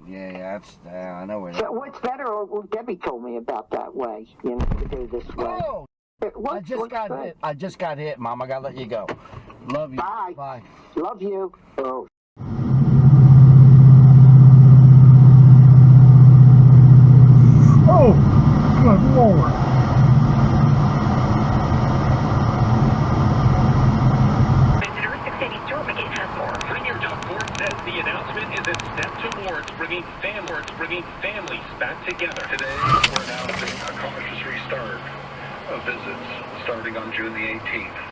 Yeah, I know where that. So what's better? Well, Debbie told me about that way. You know, to do this way. Oh, I just got hit, Mom. I gotta let you go. Love you. Bye. Bye. Love you. Oh. Oh, good Lord. The announcement is a step towards bringing families back together. Today, we're announcing a cautious restart of visits starting on June the 18th.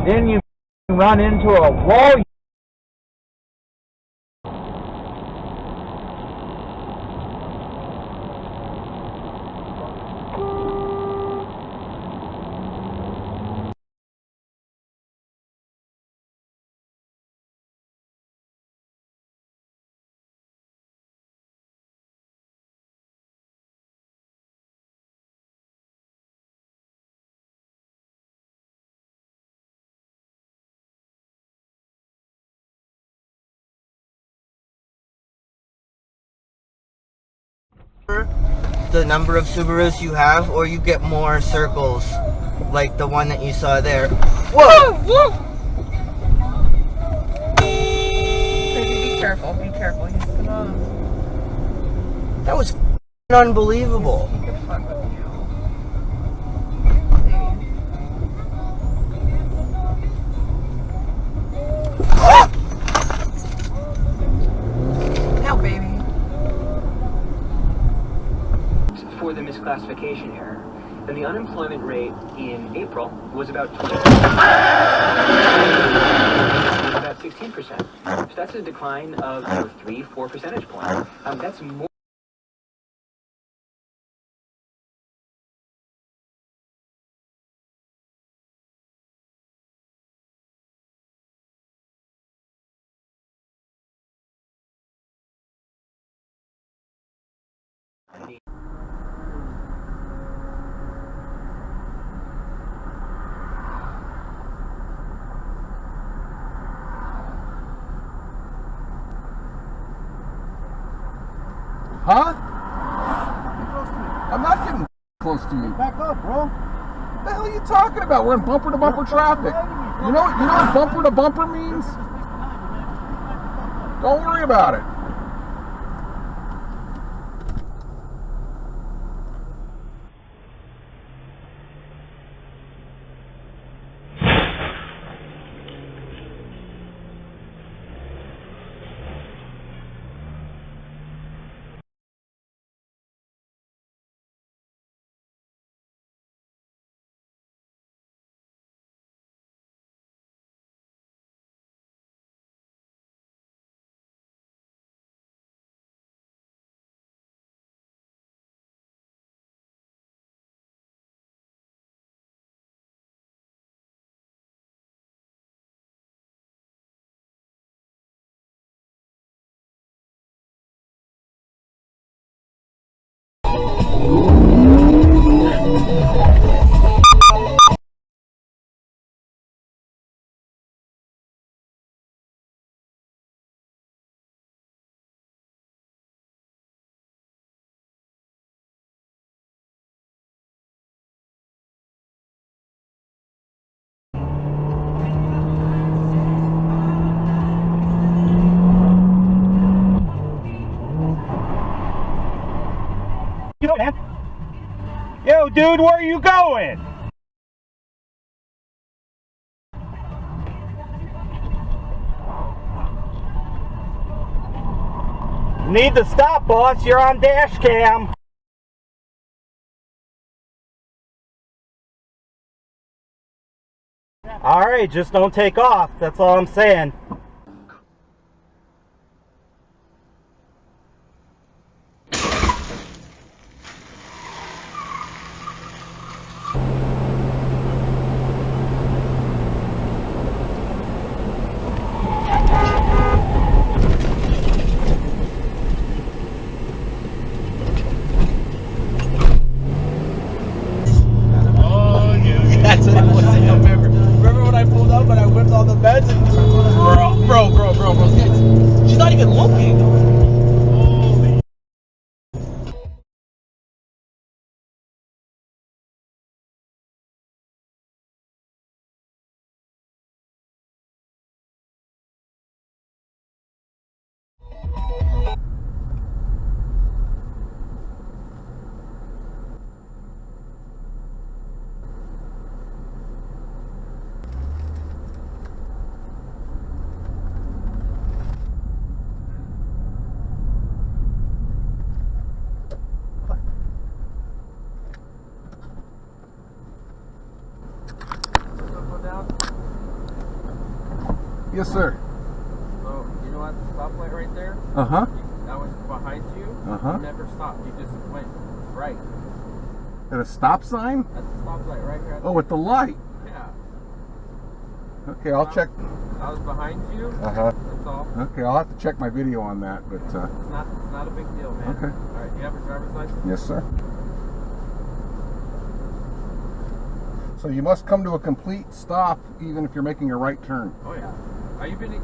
Then you run into a wall. The number of Subarus you have, or you get more circles like the one that you saw there. Whoa! Whoa! Be careful, be careful. He's gonna... That was unbelievable. He could fuck with you. Now, baby. For the misclassification error, then the unemployment rate in April was about 16%. So that's a decline of 3-4 percentage points. That's more. Huh? I'm not getting close to you. Back up, bro. What the hell are you talking about? We're in bumper-to-bumper traffic. You know what bumper-to-bumper means? Don't worry about it. you going, man? Yo, dude, where are you going? Need to stop, boss. You're on dash cam. All right, just don't take off. That's all I'm saying. Remember when I pulled up and I whipped all the beds and bro, she's not even looking. Holy. Yes, sir. So, you know at the stoplight right there? Uh-huh. That was behind you. Uh-huh. You never stopped. You just went right. At a stop sign? At the stoplight right here. Oh, at the light. Yeah. Okay, I'll check. I was behind you. Uh-huh. That's all. Okay, I'll have to check my video on that, but It's not a big deal, man. Okay. All right. You have a driver's license? yes, sir. So you must come to a complete stop even if you're making a right turn. Oh yeah. Have you been in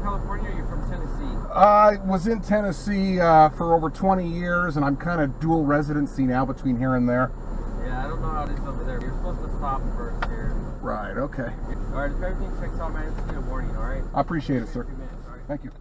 California or are you from Tennessee? I was in Tennessee for over 20 years, and I'm kind of dual residency now between here and there. Yeah, I don't know how it is over there. You're supposed to stop first here. Right, okay. All right, if everything checks out, man, just need a warning, all right? I appreciate it, sir. 2 minutes, all right? Thank you.